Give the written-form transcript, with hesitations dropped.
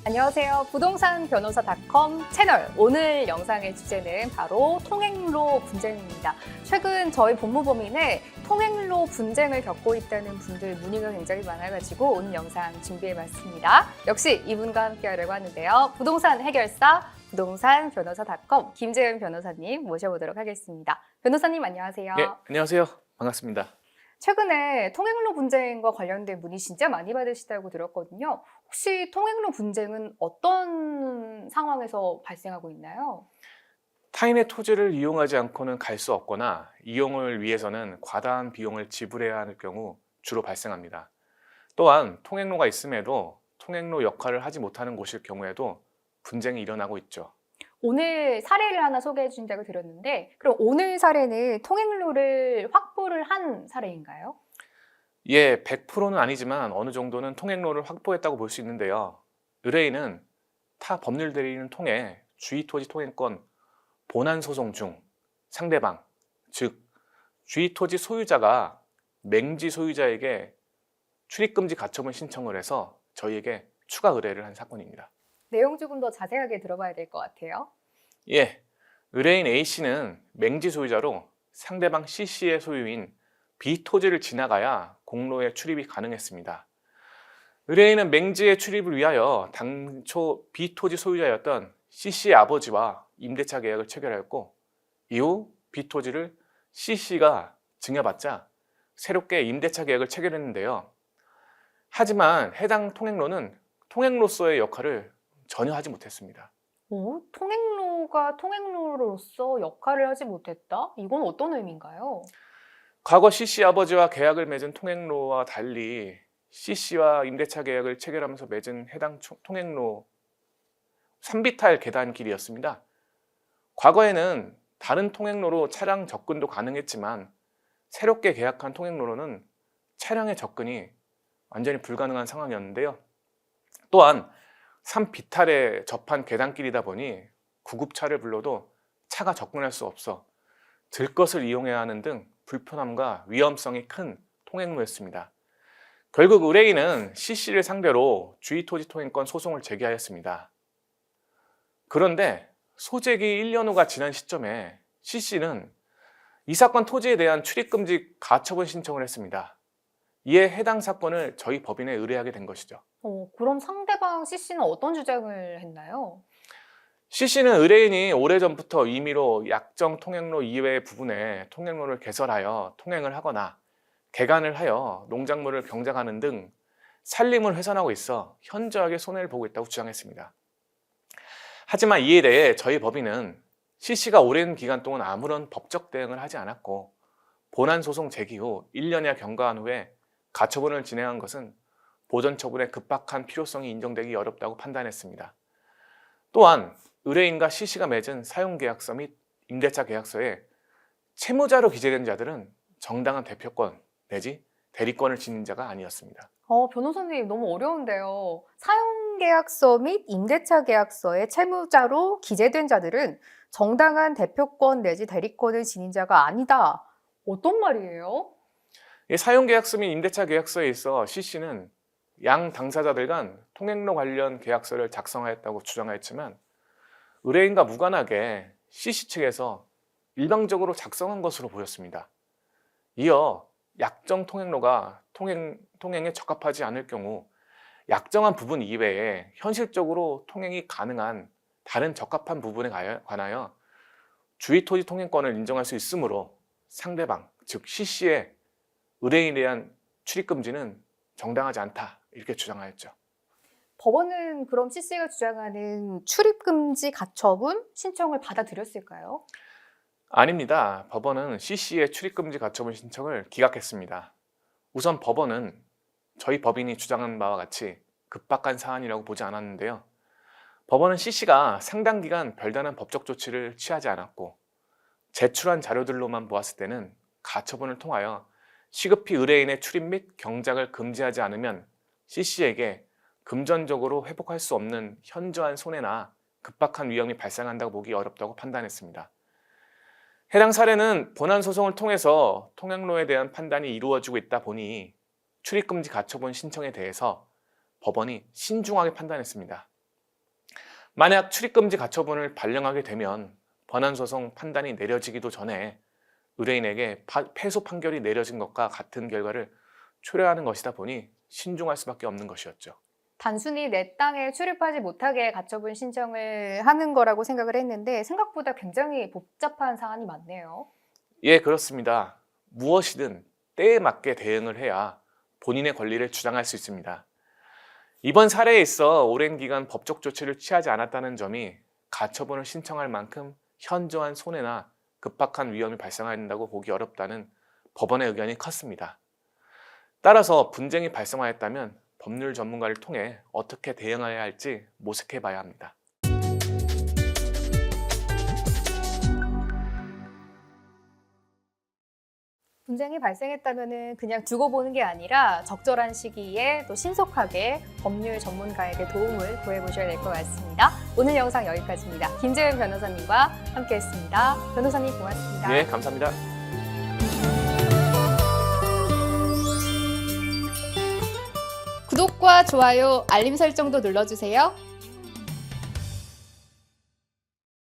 안녕하세요. 부동산변호사닷컴 채널. 오늘 영상의 주제는 바로 통행로 분쟁입니다. 최근 저희 법무법인에 통행로 분쟁을 겪고 있다는 분들 문의가 굉장히 많아가지고 오늘 영상 준비해봤습니다. 역시 이분과 함께 하려고 하는데요. 부동산 해결사 부동산변호사닷컴 김재현 변호사님 모셔보도록 하겠습니다. 변호사님 안녕하세요. 네, 안녕하세요. 반갑습니다. 최근에 통행로 분쟁과 관련된 문의 진짜 많이 받으시다고 들었거든요. 혹시 통행로 분쟁은 어떤 상황에서 발생하고 있나요? 타인의 토지를 이용하지 않고는 갈 수 없거나 이용을 위해서는 과다한 비용을 지불해야 할 경우 주로 발생합니다. 또한 통행로가 있음에도 통행로 역할을 하지 못하는 곳일 경우에도 분쟁이 일어나고 있죠. 오늘 사례를 하나 소개해 주신다고 들었는데 그럼 오늘 사례는 통행로를 확보를 한 사례인가요? 예, 100%는 아니지만 어느 정도는 통행로를 확보했다고 볼 수 있는데요. 의뢰인은 타 법률 대리인을 통해 주의토지 통행권 본안 소송 중 상대방, 즉 주의토지 소유자가 맹지 소유자에게 출입금지 가처분 신청을 해서 저희에게 추가 의뢰를 한 사건입니다. 내용 조금 더 자세하게 들어봐야 될 것 같아요. 예, 의뢰인 A씨는 맹지 소유자로 상대방 C씨의 소유인 B토지를 지나가야 공로에 출입이 가능했습니다. 의뢰인은 맹지의 출입을 위하여 당초 B토지 소유자였던 C씨의 아버지와 임대차 계약을 체결하였고 이후 B토지를 C씨가 증여받자 새롭게 임대차 계약을 체결했는데요. 하지만 해당 통행로는 통행로서의 역할을 전혀 하지 못했습니다. 통행로가 통행로로서 역할을 하지 못했다? 이건 어떤 의미인가요? 과거 C씨 아버지와 계약을 맺은 통행로와 달리 C씨와 임대차 계약을 체결하면서 맺은 해당 통행로 산비탈 계단길이었습니다. 과거에는 다른 통행로로 차량 접근도 가능했지만 새롭게 계약한 통행로로는 차량의 접근이 완전히 불가능한 상황이었는데요. 또한 산비탈에 접한 계단길이다 보니 구급차를 불러도 차가 접근할 수 없어 들것을 이용해야 하는 등 불편함과 위험성이 큰 통행로였습니다. 결국 의뢰인은 C씨를 상대로 주의토지 통행권 소송을 제기하였습니다. 그런데 소재기 1년 후가 지난 시점에 C씨는 이 사건 토지에 대한 출입금지 가처분 신청을 했습니다. 이에 해당 사건을 저희 법인에 의뢰하게 된 것이죠. 그럼 상대방 C씨는 어떤 주장을 했나요? C씨는 의뢰인이 오래전부터 임의로 약정 통행로 이외의 부분에 통행로를 개설하여 통행을 하거나 개간을 하여 농작물을 경작하는 등 산림을 훼손하고 있어 현저하게 손해를 보고 있다고 주장했습니다. 하지만 이에 대해 저희 법인은 C씨가 오랜 기간 동안 아무런 법적 대응을 하지 않았고 본안 소송 제기 후 1년여 경과한 후에 가처분을 진행한 것은 보전 처분의 급박한 필요성이 인정되기 어렵다고 판단했습니다. 또한 의뢰인과 C씨가 맺은 사용계약서 및 임대차 계약서에 채무자로 기재된 자들은 정당한 대표권 내지 대리권을 지닌 자가 아니었습니다. 변호사님 너무 어려운데요. 사용계약서 및 임대차 계약서에 채무자로 기재된 자들은 정당한 대표권 내지 대리권을 지닌 자가 아니다. 어떤 말이에요? 이 사용계약서 및 임대차 계약서에 있어 C씨는 양 당사자들 간 통행로 관련 계약서를 작성하였다고 주장하였지만 의뢰인과 무관하게 C씨 측에서 일방적으로 작성한 것으로 보였습니다. 이어 약정 통행로가 통행에 적합하지 않을 경우 약정한 부분 이외에 현실적으로 통행이 가능한 다른 적합한 부분에 관하여 주의토지 통행권을 인정할 수 있으므로 상대방, 즉 C씨의 의뢰인에 대한 출입금지는 정당하지 않다 이렇게 주장하였죠. 법원은 그럼 C씨가 주장하는 출입금지 가처분 신청을 받아들였을까요? 아닙니다. 법원은 C씨의 출입금지 가처분 신청을 기각했습니다. 우선 법원은 저희 법인이 주장한 바와 같이 급박한 사안이라고 보지 않았는데요. 법원은 C씨가 상당 기간 별다른 법적 조치를 취하지 않았고 제출한 자료들로만 보았을 때는 가처분을 통하여 시급히 의뢰인의 출입 및 경작을 금지하지 않으면 C씨에게 금전적으로 회복할 수 없는 현저한 손해나 급박한 위험이 발생한다고 보기 어렵다고 판단했습니다. 해당 사례는 본안 소송을 통해서 통행로에 대한 판단이 이루어지고 있다 보니 출입금지 가처분 신청에 대해서 법원이 신중하게 판단했습니다. 만약 출입금지 가처분을 발령하게 되면 번안소송 판단이 내려지기도 전에 의뢰인에게 패소 판결이 내려진 것과 같은 결과를 초래하는 것이다 보니 신중할 수밖에 없는 것이었죠. 단순히 내 땅에 출입하지 못하게 가처분 신청을 하는 거라고 생각을 했는데 생각보다 굉장히 복잡한 사안이 많네요. 예, 그렇습니다. 무엇이든 때에 맞게 대응을 해야 본인의 권리를 주장할 수 있습니다. 이번 사례에 있어 오랜 기간 법적 조치를 취하지 않았다는 점이 가처분을 신청할 만큼 현저한 손해나 급박한 위험이 발생한다고 보기 어렵다는 법원의 의견이 컸습니다. 따라서 분쟁이 발생하였다면 법률 전문가를 통해 어떻게 대응해야 할지 모색해 봐야 합니다. 분쟁이 발생했다면 그냥 두고 보는 게 아니라 적절한 시기에 또 신속하게 법률 전문가에게 도움을 구해보셔야 될 것 같습니다. 오늘 영상 여기까지입니다. 김재은 변호사님과 함께했습니다. 변호사님 고맙습니다. 네, 감사합니다. 구독과 좋아요, 알림 설정도 눌러주세요.